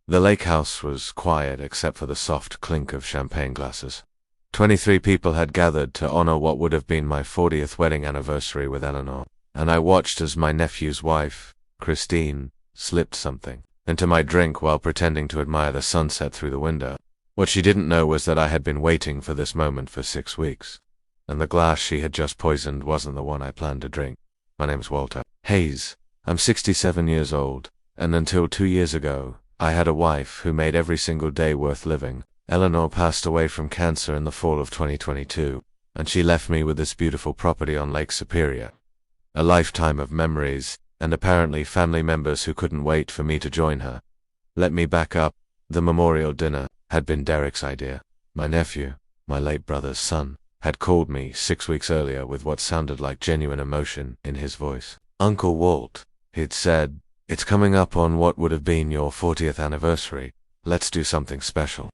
The lake house was quiet except for the soft clink of champagne glasses. 23 people had gathered to honor what would have been my 40th wedding anniversary with Eleanor, and I watched as my nephew's wife, Christine, slipped something into my drink while pretending to admire the sunset through the window. What she didn't know was that I had been waiting for this moment for 6 weeks, and the glass she had just poisoned wasn't the one I planned to drink. My name's Walter Hayes. I'm 67 years old, and until 2 years ago, I had a wife who made every single day worth living. Eleanor passed away from cancer in the fall of 2022, and she left me with this beautiful property on Lake Superior. A lifetime of memories, and apparently family members who couldn't wait for me to join her. Let me back up. The memorial dinner had been Derek's idea. My nephew, my late brother's son, had called me 6 weeks earlier with what sounded like genuine emotion in his voice. "Uncle Walt," he'd said, "it's coming up on what would have been your 40th anniversary. Let's do something special.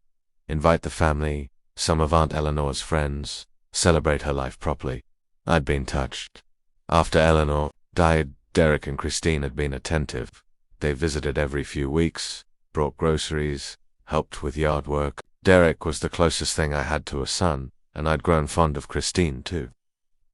Invite the family, some of Aunt Eleanor's friends, celebrate her life properly." I'd been touched. After Eleanor died, Derek and Christine had been attentive. They visited every few weeks, brought groceries, helped with yard work. Derek was the closest thing I had to a son, and I'd grown fond of Christine too.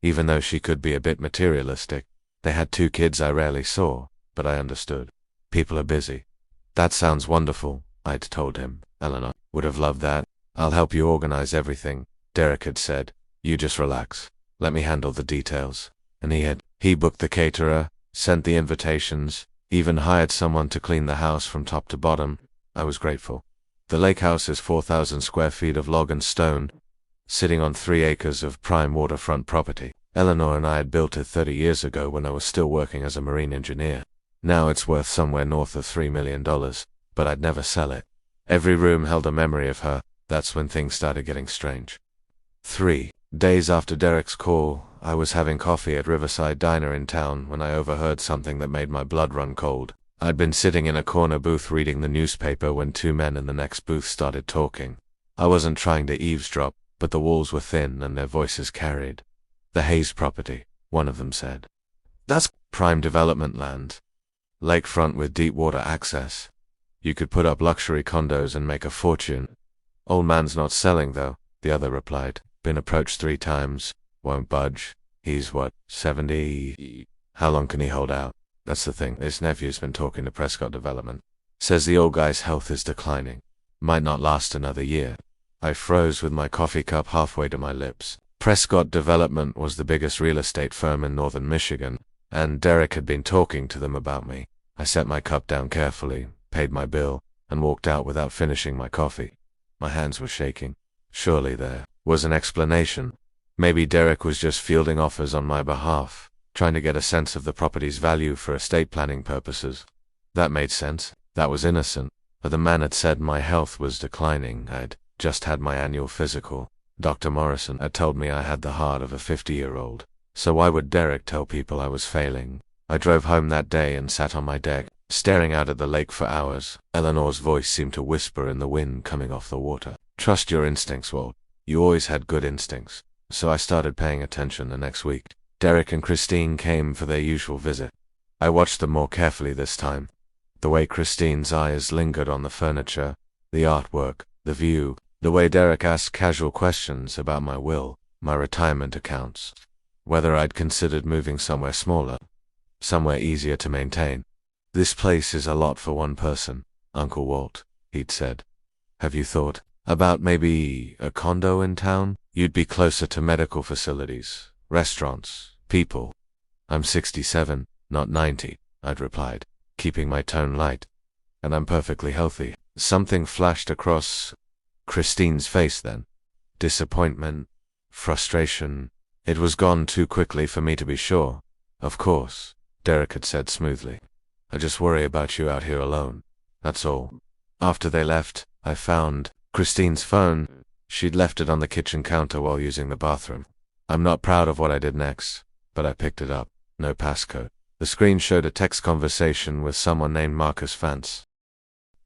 Even though she could be a bit materialistic, they had 2 kids I rarely saw, but I understood. People are busy. "That sounds wonderful," I'd told him. "Eleanor would have loved that. I'll help you organize everything," Derek had said. "You just relax. Let me handle the details." And he booked the caterer, sent the invitations, even hired someone to clean the house from top to bottom. I was grateful. The lake house is 4,000 square feet of log and stone, sitting on 3 acres of prime waterfront property. Eleanor and I had built it 30 years ago when I was still working as a marine engineer. Now it's worth somewhere north of $3 million, but I'd never sell it. Every room held a memory of her. That's when things started getting strange. 3 days after Derek's call, I was having coffee at Riverside Diner in town when I overheard something that made my blood run cold. I'd been sitting in a corner booth reading the newspaper when 2 men in the next booth started talking. I wasn't trying to eavesdrop, but the walls were thin and their voices carried. "The Hayes property," one of them said. "That's prime development land. Lakefront with deep water access. You could put up luxury condos and make a fortune." "Old man's not selling though," the other replied. "Been approached 3 times. Won't budge. He's what, 70? How long can he hold out? That's the thing. His nephew's been talking to Prescott Development. Says the old guy's health is declining. Might not last another year." I froze with my coffee cup halfway to my lips. Prescott Development was the biggest real estate firm in northern Michigan, and Derek had been talking to them about me. I set my cup down carefully, paid my bill, and walked out without finishing my coffee. My hands were shaking. Surely there was an explanation. Maybe Derek was just fielding offers on my behalf, trying to get a sense of the property's value for estate planning purposes. That made sense. That was innocent. But the man had said my health was declining. I'd just had my annual physical. Dr. Morrison had told me I had the heart of a 50-year-old. So why would Derek tell people I was failing? I drove home that day and sat on my deck, staring out at the lake for hours. Eleanor's voice seemed to whisper in the wind coming off the water. "Trust your instincts, Walt. You always had good instincts." So I started paying attention the next week. Derek and Christine came for their usual visit. I watched them more carefully this time. The way Christine's eyes lingered on the furniture, the artwork, the view, the way Derek asked casual questions about my will, my retirement accounts, whether I'd considered moving somewhere smaller, somewhere easier to maintain. "This place is a lot for one person, Uncle Walt," he'd said. "Have you thought about maybe a condo in town? You'd be closer to medical facilities, restaurants, people." "I'm 67, not 90, I'd replied, keeping my tone light. "And I'm perfectly healthy." Something flashed across Christine's face then. Disappointment, frustration. It was gone too quickly for me to be sure. "Of course," Derek had said smoothly. "I just worry about you out here alone. That's all." After they left, I found Christine's phone. She'd left it on the kitchen counter while using the bathroom. I'm not proud of what I did next, but I picked it up. No passcode. The screen showed a text conversation with someone named Marcus Vance.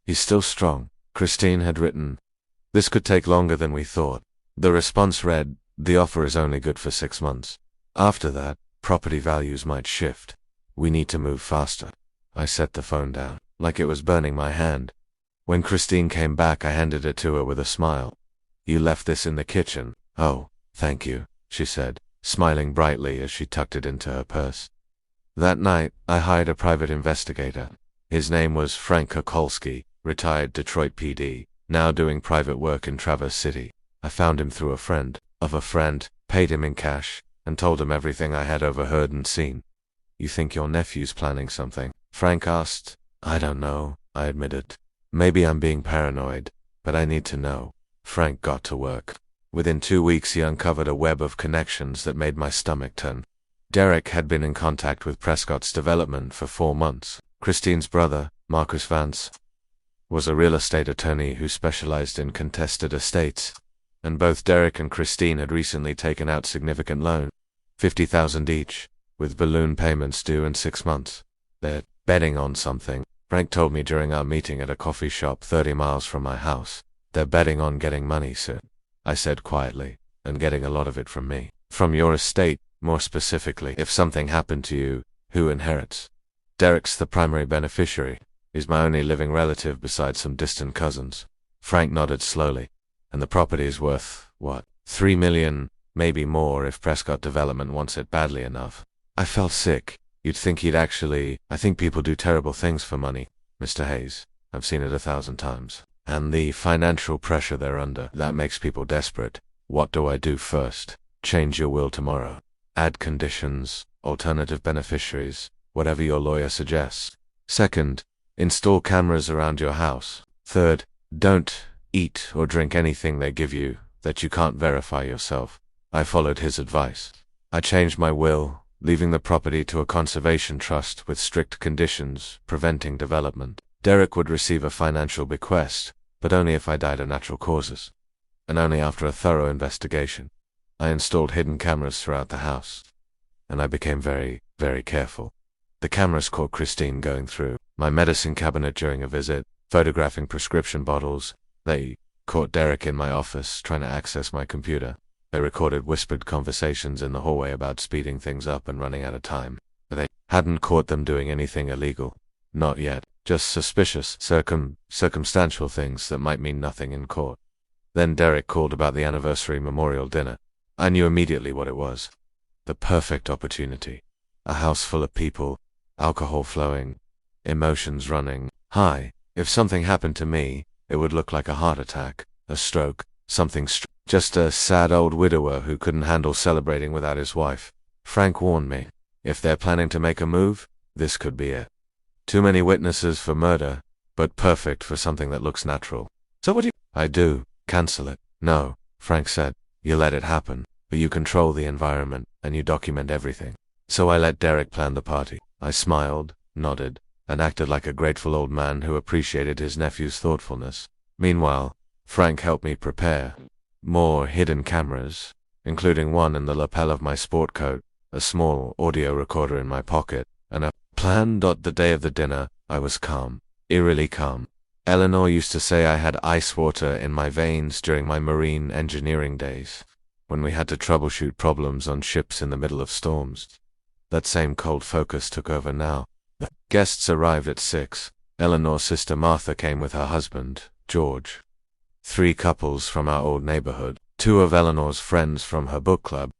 "He's still strong," Christine had written. "This could take longer than we thought." The response read, "The offer is only good for 6 months. After that, property values might shift. We need to move faster." I set the phone down, like it was burning my hand. When Christine came back, I handed it to her with a smile. "You left this in the kitchen." "Oh, thank you," she said, smiling brightly as she tucked it into her purse. That night, I hired a private investigator. His name was Frank Kokolski, retired Detroit PD, now doing private work in Traverse City. I found him through a friend of a friend, paid him in cash, and told him everything I had overheard and seen. "You think your nephew's planning something?" Frank asked. "I don't know," I admitted. "Maybe I'm being paranoid, but I need to know." Frank got to work. Within 2 weeks he uncovered a web of connections that made my stomach turn. Derek had been in contact with Prescott's development for 4 months. Christine's brother, Marcus Vance, was a real estate attorney who specialized in contested estates, and both Derek and Christine had recently taken out significant loans, $50,000 each, with balloon payments due in 6 months. They're betting on something, Frank told me during our meeting at a coffee shop 30 miles from my house. "They're betting on getting money, sir," I said quietly, "and getting a lot of it from me. From your estate, more specifically. If something happened to you, who inherits?" "Derek's the primary beneficiary. He's my only living relative besides some distant cousins." Frank nodded slowly. "And the property is worth, what, $3 million, maybe more if Prescott Development wants it badly enough." I felt sick. You'd think he'd actually... I think people do terrible things for money, Mr. Hayes. I've seen it 1,000 times. And the financial pressure they're under, that makes people desperate. What do I do first? Change your will tomorrow. Add conditions, alternative beneficiaries, whatever your lawyer suggests. Second, install cameras around your house. Third, don't eat or drink anything they give you that you can't verify yourself. I followed his advice. I changed my will, leaving the property to a conservation trust with strict conditions preventing development. Derek would receive a financial bequest, but only if I died of natural causes, and only after a thorough investigation. I installed hidden cameras throughout the house, and I became very, very careful. The cameras caught Christine going through my medicine cabinet during a visit, photographing prescription bottles. They caught Derek in my office trying to access my computer. They recorded whispered conversations in the hallway about speeding things up and running out of time. But they hadn't caught them doing anything illegal. Not yet. Just suspicious, circumstantial things that might mean nothing in court. Then Derek called about the anniversary memorial dinner. I knew immediately what it was. The perfect opportunity. A house full of people, alcohol flowing, emotions running high. If something happened to me, it would look like a heart attack, a stroke, something just a sad old widower who couldn't handle celebrating without his wife. Frank warned me. If they're planning to make a move, this could be it. Too many witnesses for murder, but perfect for something that looks natural. "So what do you—" "I do. Cancel it." "No," Frank said. "You let it happen, but you control the environment, and you document everything." So I let Derek plan the party. I smiled, nodded, and acted like a grateful old man who appreciated his nephew's thoughtfulness. Meanwhile, Frank helped me prepare more hidden cameras, including one in the lapel of my sport coat, a small audio recorder in my pocket, and a plan. The day of the dinner, I was calm, eerily calm. Eleanor used to say I had ice water in my veins during my marine engineering days, when we had to troubleshoot problems on ships in the middle of storms. That same cold focus took over now. The guests arrived at 6. Eleanor's sister Martha came with her husband, George. 3 couples from our old neighborhood. 2 of Eleanor's friends from her book club.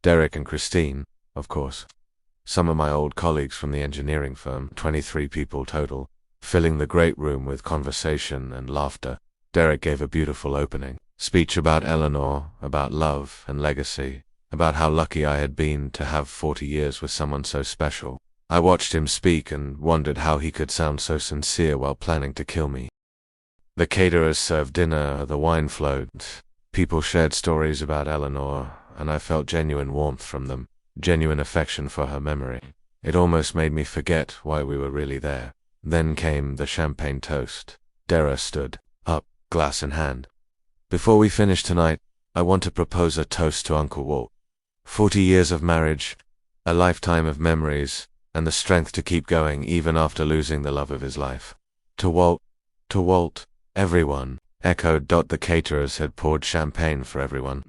Derek and Christine, of course. Some of my old colleagues from the engineering firm, 23 people total, filling the great room with conversation and laughter. Derek gave a beautiful opening speech about Eleanor, about love and legacy, about how lucky I had been to have 40 years with someone so special. I watched him speak and wondered how he could sound so sincere while planning to kill me. The caterers served dinner, the wine flowed. People shared stories about Eleanor, and I felt genuine warmth from them, genuine affection for her memory. It almost made me forget why we were really there. Then came the champagne toast. Dara stood up, glass in hand. "Before we finish tonight, I want to propose a toast to Uncle Walt. 40 years of marriage, a lifetime of memories, and the strength to keep going even after losing the love of his life. To Walt, to Walt." Everyone echoed. The caterers had poured champagne for everyone.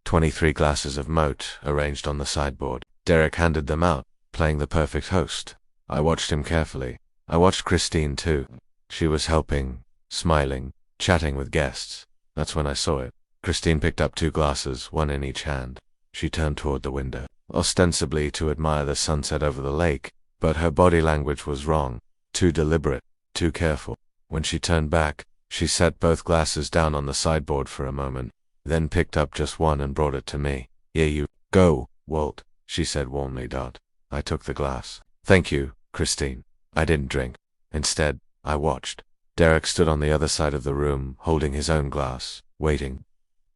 23 glasses of moat arranged on the sideboard. Derek handed them out, playing the perfect host. I watched him carefully. I watched Christine too. She was helping, smiling, chatting with guests. That's when I saw it. Christine picked up 2 glasses, one in each hand. She turned toward the window, ostensibly to admire the sunset over the lake, but her body language was wrong, too deliberate, too careful. When she turned back, she set both glasses down on the sideboard for a moment, then picked up just one and brought it to me. Here you go, Walt, she said warmly. I took the glass. Thank you, Christine. I didn't drink. Instead, I watched. Derek stood on the other side of the room, holding his own glass, waiting.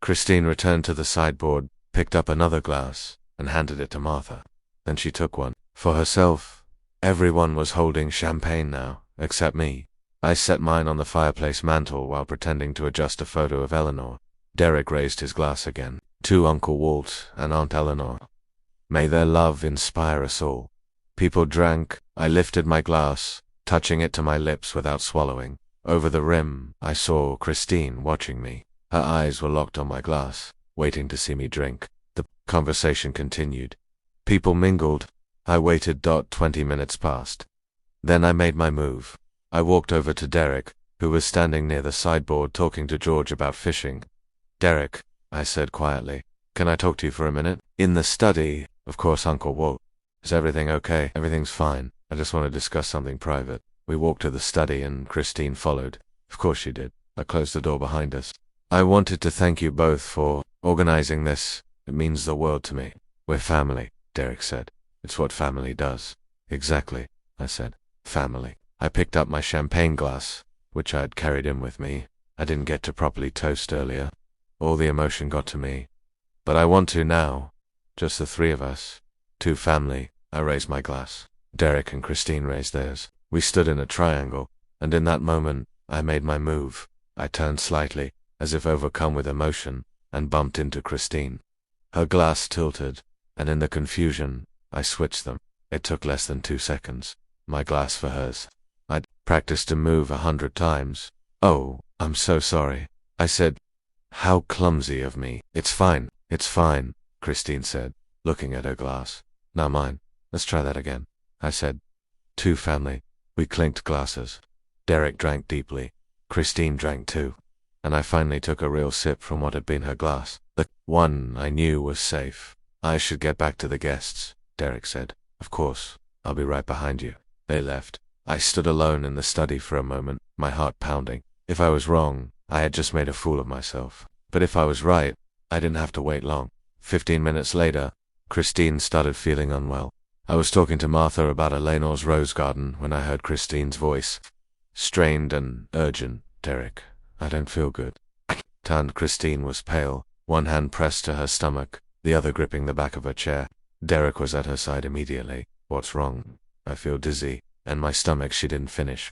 Christine returned to the sideboard, picked up another glass, and handed it to Martha. Then she took one. For herself. Everyone was holding champagne now, except me. I set mine on the fireplace mantel while pretending to adjust a photo of Eleanor. Derek raised his glass again. To Uncle Walt and Aunt Eleanor. May their love inspire us all. People drank. I lifted my glass, touching it to my lips without swallowing. Over the rim, I saw Christine watching me. Her eyes were locked on my glass, waiting to see me drink. The conversation continued. People mingled. I waited. 20 minutes passed. Then I made my move. I walked over to Derek, who was standing near the sideboard talking to George about fishing. Derek, I said quietly, can I talk to you for a minute? In the study, of course, Uncle Walt. Is everything okay? Everything's fine. I just want to discuss something private. We walked to the study and Christine followed. Of course she did. I closed the door behind us. I wanted to thank you both for organizing this. It means the world to me. We're family, Derek said. It's what family does. Exactly, I said. Family. I picked up my champagne glass, which I had carried in with me. I didn't get to properly toast earlier. All the emotion got to me. But I want to now. Just the 3 of us. To family. I raised my glass. Derek and Christine raised theirs. We stood in a triangle, and in that moment, I made my move. I turned slightly, as if overcome with emotion, and bumped into Christine. Her glass tilted, and in the confusion, I switched them. It took less than 2 seconds. My glass for hers. I'd practiced to move 100 times. Oh, I'm so sorry, I said. How clumsy of me. It's fine, Christine said, looking at her glass. Now mine. Let's try that again, I said. To family. We clinked glasses. Derek drank deeply. Christine drank too. And I finally took a real sip from what had been her glass. The one I knew was safe. I should get back to the guests, Derek said. Of course. I'll be right behind you. They left. I stood alone in the study for a moment, my heart pounding. If I was wrong, I had just made a fool of myself. But if I was right, I didn't have to wait long. 15 minutes later, Christine started feeling unwell. I was talking to Martha about Eleanor's rose garden when I heard Christine's voice. Strained and urgent. Derek, I don't feel good. Tanned Christine was pale, one hand pressed to her stomach, the other gripping the back of her chair. Derek was at her side immediately. What's wrong? I feel dizzy, and my stomach. She didn't finish.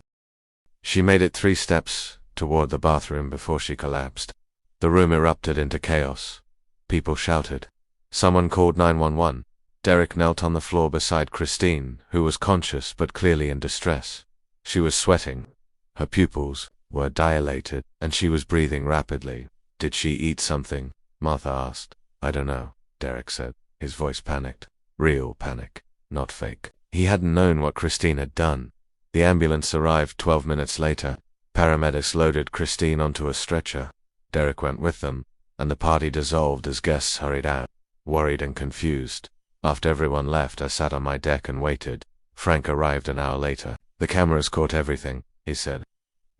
She made it 3 steps toward the bathroom before she collapsed. The room erupted into chaos. People shouted. Someone called 911. Derek knelt on the floor beside Christine, who was conscious but clearly in distress. She was sweating. Her pupils were dilated, and she was breathing rapidly. Did she eat something? Martha asked. I don't know, Derek said, his voice panicked. Real panic, not fake. He hadn't known what Christine had done. The ambulance arrived 12 minutes later. Paramedics loaded Christine onto a stretcher. Derek went with them, and the party dissolved as guests hurried out, worried and confused. After everyone left, I sat on my deck and waited. Frank arrived an hour later. The cameras caught everything, he said.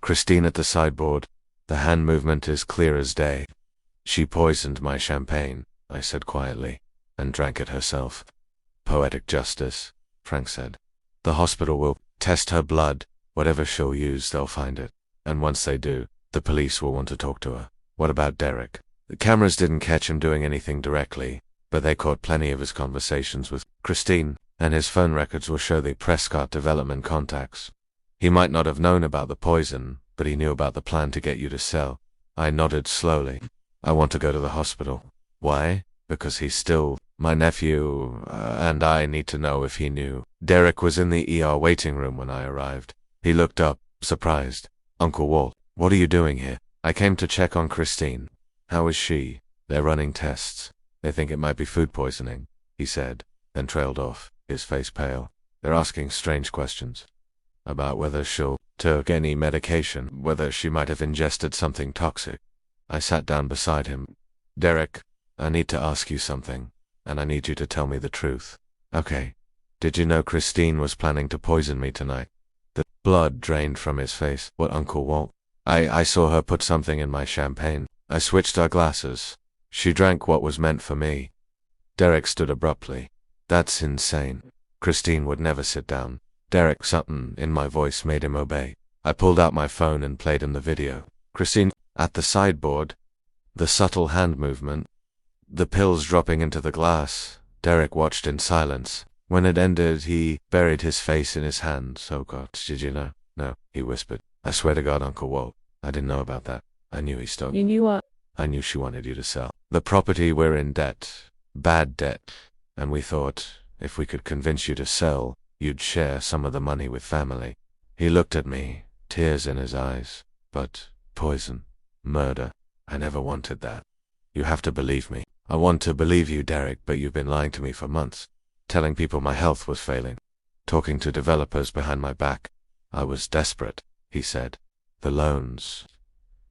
Christine at the sideboard. The hand movement is clear as day. She poisoned my champagne, I said quietly, and drank it herself. Poetic justice, Frank said. The hospital will test her blood. Whatever she'll use, they'll find it. And once they do, the police will want to talk to her. What about Derek? The cameras didn't catch him doing anything directly, but they caught plenty of his conversations with Christine, and his phone records will show the Prescott development contacts. He might not have known about the poison, but he knew about the plan to get you to sell. I nodded slowly. I want to go to the hospital. Why? Because he's still my nephew, and I need to know if he knew. Derek was in the ER waiting room when I arrived. He looked up, surprised. Uncle Walt, what are you doing here? I came to check on Christine. How is she? They're running tests. They think it might be food poisoning, he said, then trailed off, his face pale. They're asking strange questions. About whether she'll took any medication, whether she might have ingested something toxic. I sat down beside him. Derek, I need to ask you something, and I need you to tell me the truth. Okay. Did you know Christine was planning to poison me tonight? The blood drained from his face. What, Uncle Walt? I saw her put something in my champagne. I switched our glasses. She drank what was meant for me. Derek stood abruptly. That's insane. Christine would never sit down. Derek, something in my voice made him obey. I pulled out my phone and played him the video. Christine, at the sideboard, the subtle hand movement, the pills dropping into the glass. Derek watched in silence. When it ended, he buried his face in his hands. Oh God, did you know? No, he whispered. I swear to God, Uncle Walt, I didn't know about that. I knew he stole. You knew what? I knew she wanted you to sell the property. We're in debt. Bad debt. And we thought, if we could convince you to sell, you'd share some of the money with family. He looked at me, tears in his eyes. But poison, murder, I never wanted that. You have to believe me. I want to believe you, Derek, but you've been lying to me for months. Telling people my health was failing. Talking to developers behind my back. I was desperate, he said. The loans.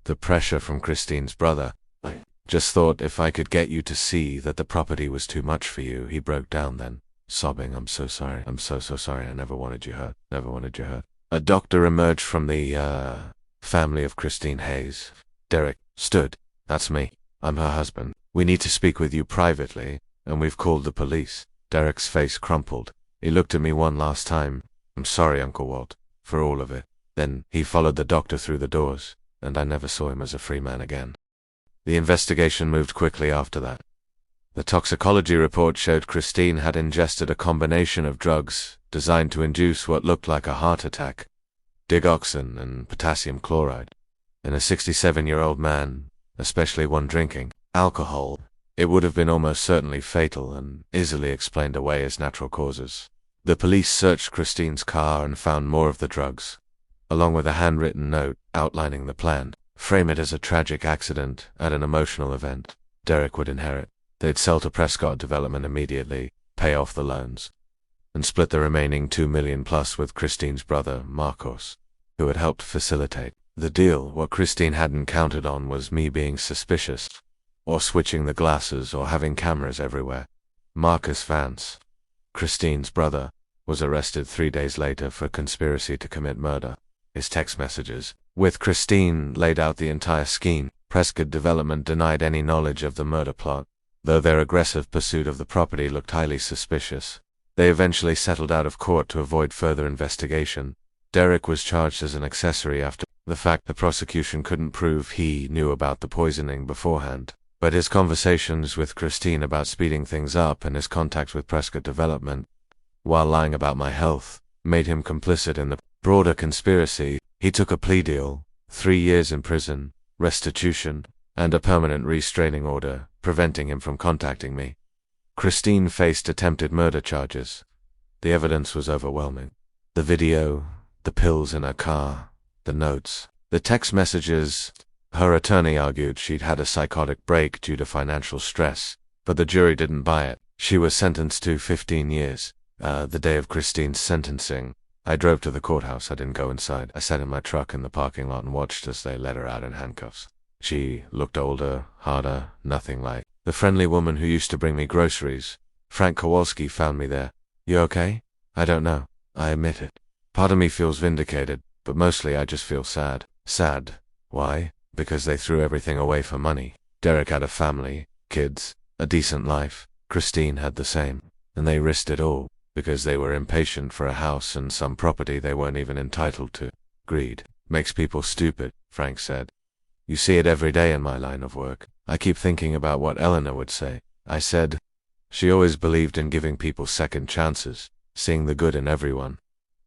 The pressure from Christine's brother. I just thought if I could get you to see that the property was too much for you. He broke down then, sobbing. I'm so sorry. I'm so sorry. I never wanted you hurt. Never wanted you hurt. A doctor emerged from the, family of Christine Hayes. Derek stood. That's me. I'm her husband. We need to speak with you privately, and we've called the police. Derek's face crumpled. He looked at me one last time. I'm sorry, Uncle Walt, for all of it. Then he followed the doctor through the doors, and I never saw him as a free man again. The investigation moved quickly after that. The toxicology report showed Christine had ingested a combination of drugs designed to induce what looked like a heart attack, digoxin and potassium chloride. In a 67-year-old man, especially one drinking alcohol, it would have been almost certainly fatal and easily explained away as natural causes. The police searched Christine's car and found more of the drugs, along with a handwritten note outlining the plan. Frame it as a tragic accident at an emotional event. Derek would inherit. They'd sell to Prescott Development immediately, pay off the loans, and split the remaining $2 million plus with Christine's brother, Marcos, who had helped facilitate the deal. What Christine hadn't counted on was me being suspicious, or switching the glasses, or having cameras everywhere. Marcus Vance, Christine's brother, was arrested 3 days later for conspiracy to commit murder. His text messages with Christine laid out the entire scheme. Prescott Development denied any knowledge of the murder plot, though their aggressive pursuit of the property looked highly suspicious. They eventually settled out of court to avoid further investigation. Derek was charged as an accessory after the fact. The prosecution couldn't prove he knew about the poisoning beforehand, but his conversations with Christine about speeding things up and his contact with Prescott Development, while lying about my health, made him complicit in the broader conspiracy. He took a plea deal, 3 years in prison, restitution, and a permanent restraining order, preventing him from contacting me. Christine faced attempted murder charges. The evidence was overwhelming. The video, the pills in her car, the notes, the text messages. Her attorney argued she'd had a psychotic break due to financial stress, but the jury didn't buy it. She was sentenced to 15 years. The day of Christine's sentencing, I drove to the courthouse. I didn't go inside. I sat in my truck in the parking lot and watched as they let her out in handcuffs. She looked older, harder, nothing like the friendly woman who used to bring me groceries. Frank Kowalski found me there. You okay? I don't know. I admit it. Part of me feels vindicated, but mostly I just feel sad. Sad. Why? Because they threw everything away for money. Derek had a family, kids, a decent life. Christine had the same. And they risked it all, because they were impatient for a house and some property they weren't even entitled to. Greed makes people stupid, Frank said. You see it every day in my line of work. I keep thinking about what Eleanor would say. I said, she always believed in giving people second chances, seeing the good in everyone.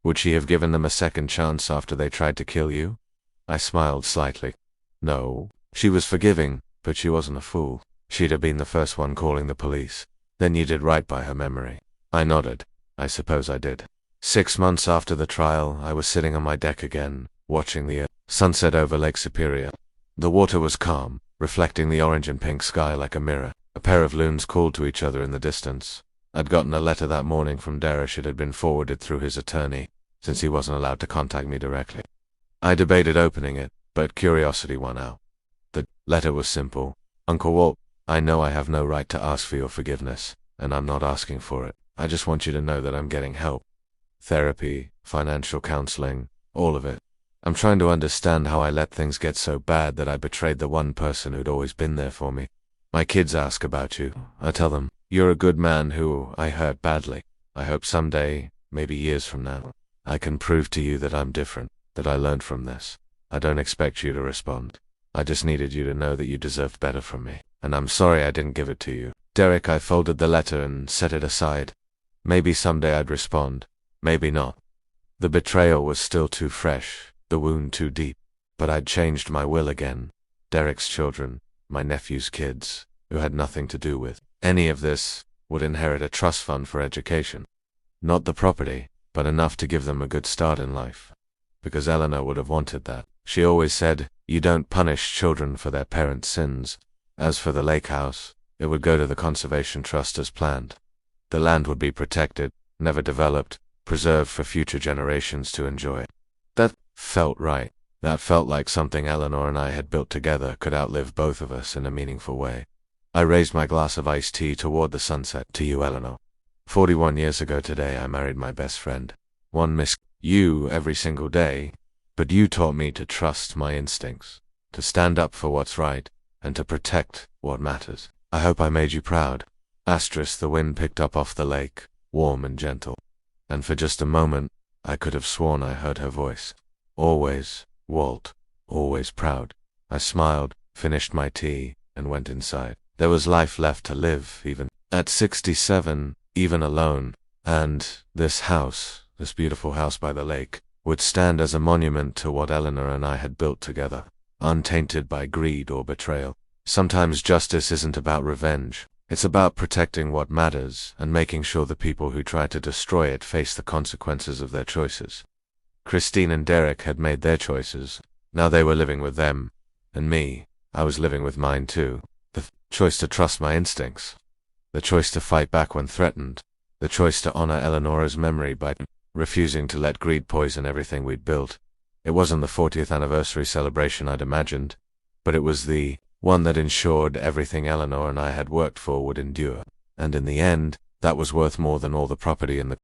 Would she have given them a second chance after they tried to kill you? I smiled slightly. No, she was forgiving, but she wasn't a fool. She'd have been the first one calling the police. Then you did right by her memory. I nodded. I suppose I did. 6 months after the trial, I was sitting on my deck again, watching the sunset over Lake Superior. The water was calm, reflecting the orange and pink sky like a mirror. A pair of loons called to each other in the distance. I'd gotten a letter that morning from Darish. It had been forwarded through his attorney, since he wasn't allowed to contact me directly. I debated opening it, but curiosity won out. The letter was simple. Uncle Walt, I know I have no right to ask for your forgiveness, and I'm not asking for it. I just want you to know that I'm getting help. Therapy, financial counseling, all of it. I'm trying to understand how I let things get so bad that I betrayed the one person who'd always been there for me. My kids ask about you. I tell them, you're a good man who I hurt badly. I hope someday, maybe years from now, I can prove to you that I'm different, that I learned from this. I don't expect you to respond. I just needed you to know that you deserved better from me, and I'm sorry I didn't give it to you. Derek, I folded the letter and set it aside. Maybe someday I'd respond. Maybe not. The betrayal was still too fresh, the wound too deep. But I'd changed my will again. Derek's children, my nephew's kids, who had nothing to do with any of this, would inherit a trust fund for education. Not the property, but enough to give them a good start in life. Because Eleanor would have wanted that. She always said, you don't punish children for their parents' sins. As for the lake house, it would go to the Conservation Trust as planned. The land would be protected, never developed, preserved for future generations to enjoy. That felt right. That felt like something Eleanor and I had built together could outlive both of us in a meaningful way. I raised my glass of iced tea toward the sunset. To you, Eleanor. 41 years ago today, I married my best friend. One miss you every single day, but you taught me to trust my instincts, to stand up for what's right, and to protect what matters. I hope I made you proud. Asterisk, the wind picked up off the lake, warm and gentle. And for just a moment, I could have sworn I heard her voice. Always, Walt, always proud. I smiled, finished my tea, and went inside. There was life left to live, even at 67, even alone. And this house, this beautiful house by the lake, would stand as a monument to what Eleanor and I had built together, untainted by greed or betrayal. Sometimes justice isn't about revenge. It's about protecting what matters and making sure the people who try to destroy it face the consequences of their choices. Christine and Derek had made their choices. Now they were living with them. And me, I was living with mine too. The choice to trust my instincts. The choice to fight back when threatened. The choice to honor Eleanor's memory by refusing to let greed poison everything we'd built. It wasn't the 40th anniversary celebration I'd imagined, but it was the one that ensured everything Eleanor and I had worked for would endure. And in the end, that was worth more than all the property in the